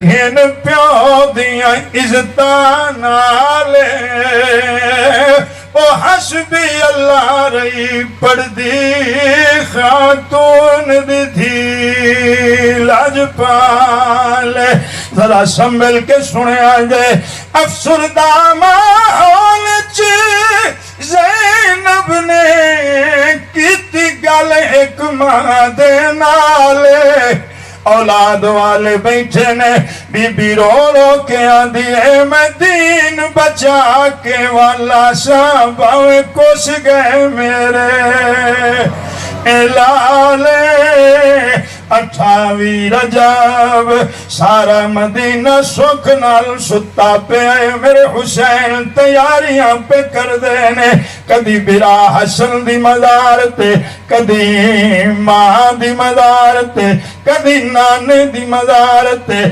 ہن پیو دیاں عزتاں نالے او حسبی اللہ رہی پڑھ دی خاتون دی تھی لاجپالے ذرا سنبھل کے سنے آجے افسردہ ماحول چ زینب نے کیتی گل حکمہ دے نالے اولاد والے بیٹھے نے بی بی رو رو کے آدھی ہے میں دین بچا کے والا صحابہ کس گئے میرے لالے 28 رجب سارا مدینہ سکھ نال ستا پہ آئے میرے حسین تیاریاں پہ کر دینے کدی برا حسن دی مزار تے کدی ماں دی مزار تے کدی نانے دی مزار تے